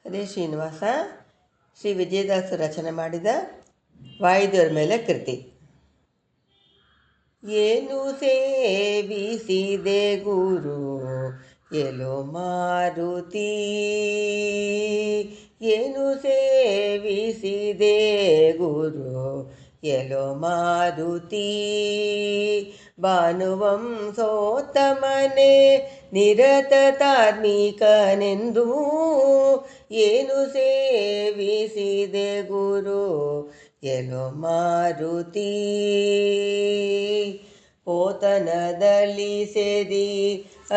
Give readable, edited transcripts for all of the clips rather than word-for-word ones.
ಅದೇ ಶ್ರೀನಿವಾಸ ಶ್ರೀ ವಿಜಯದಾಸರು ರಚನೆ ಮಾಡಿದ ವಾಯುದೇವರ ಮೇಲೆ ಕೃತಿ. ಏನು ಸೇವಿಸಿದೆ ಗುರು ಎಲೋ ಮಾರುತಿ, ಏನು ಸೇವಿಸಿದೆ ಗುರು ಎಲೋ ಮಾರುತಿ, ಭಾನುವಂಶೋತ್ತಮನೆ ನಿರತ ತಾರ್ಮಿಕನೆಂದು ಏನು ಸೇವಿಸಿದೆ ಗುರು ಎಲೋ ಮಾರುತಿ. ಪೋತನದಲ್ಲಿ ಸೇರಿ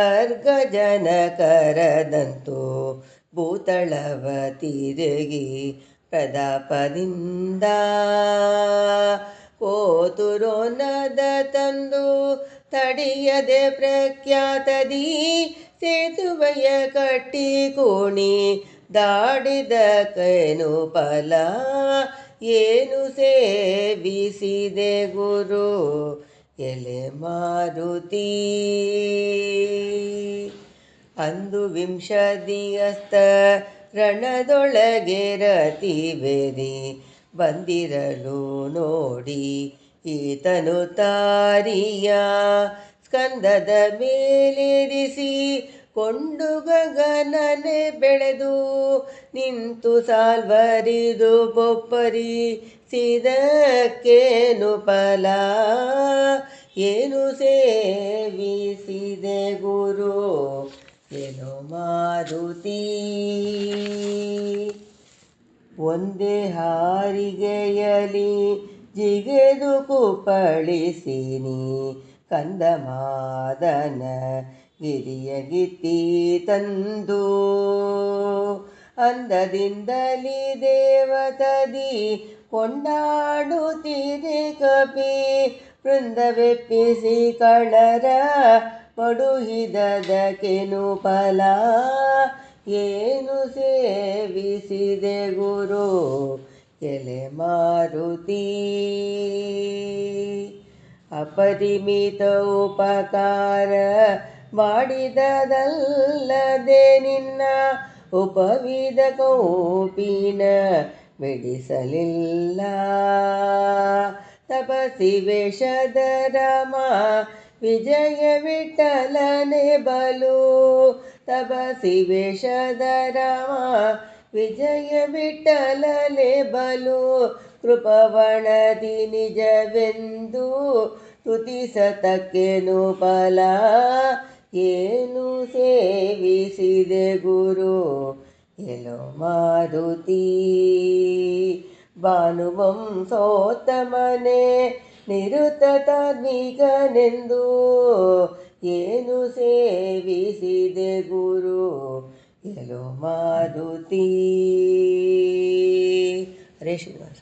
ಅರ್ಘಜನ ಕರದಂತು ಭೂತಳವ ತಿರುಗಿ ಪ್ರದಾಪದಿಂದ ಕೋತುರೋನದ ತಂದು ತಡೆಯದೆ ಪ್ರಖ್ಯಾತದಿ ಸೇತುವೆಯ ಕಟ್ಟಿ ಕೋಣಿ ದಾಡಿದ ಕೈನು ಫಲ. ಏನು ಸೇವಿಸಿದೆ ಗುರು ಎಲೆ ಮಾರುತಿ. ಅಂದು ವಿಂಶದಿಯಸ್ತ ರಣದೊಳಗೆ ರತಿವೆರಿ ಬಂದಿರಲು ನೋಡಿ ಈತನು ತಾರಿಯ ಸ್ಕಂದದ ಮೇಲೇರಿಸಿ ಕೊಂಡು ಗಗನನೆ ಬೆಳೆದು ನಿಂತು ಸಾಲ್ವರಿದು ಬೊಪ್ಪರಿಸಿದಕ್ಕೇನು ಫಲ. ಏನು ಸೇವಿಸಿದೆ ಗುರು ಎಲೋ ಮಾರುತಿ. ಒಂದೇ ಹಾರಿಗೆಯಲಿ ಜಿಗೆದು ಕುಪ್ಪಳಿಸಿನಿ ಕಂದಮಾದನ ಗಿರಿಯ ಗಿತ್ತಿ ತಂದು ಅಂದದಿಂದಲಿ ದೇವತದಿ ಕೊಂಡಾಡುತ್ತೀರೆ ಕಪಿ ವೃಂದವೆಪ್ಪಿಸಿ ಕಳರ ಪಡುಹಿದದಕೆನು ಫಲ. ಏನು ಸೇವಿಸಿದೆ ಗುರು ಎಲೆ ಮಾರುತಿ. ಅಪರಿಮಿತ ಉಪಕಾರ ಮಾಡಿದದಲ್ಲದೆ ನಿನ್ನ ಉಪವಿದ ಕೌಪಿನ ಬಿಡಿಸಲಿಲ್ಲ. ತಪಸಿ ವೇಷದ ರಾಮ ವಿಜಯ ವಿಠಲನೆ ಬಲು, ತಪಸಿ ವೇಷದ ರಾಮ ವಿಜಯ ವಿಠಲನೆ ಬಲು ಕೃಪವಣದಿ ನಿಜವೆಂದು ಸ್ತುತಿಸತಕ್ಕೇನು ಫಲ. ಏನು ಸೇವಿಸಿದೆ ಗುರು ಎಲೋ ಮಾರುತಿ. ಭಾನುವಂಶೋತ್ತಮನೆ ನಿರುತ ತಾರ್ಮಿಕನೆಂದು ಏನು ಸೇವಿಸಿದೆ ಗುರು ಎಲೋ ಮಾರುತಿ. ಹರೇ ಶ್ರೀನಿವಾಸ.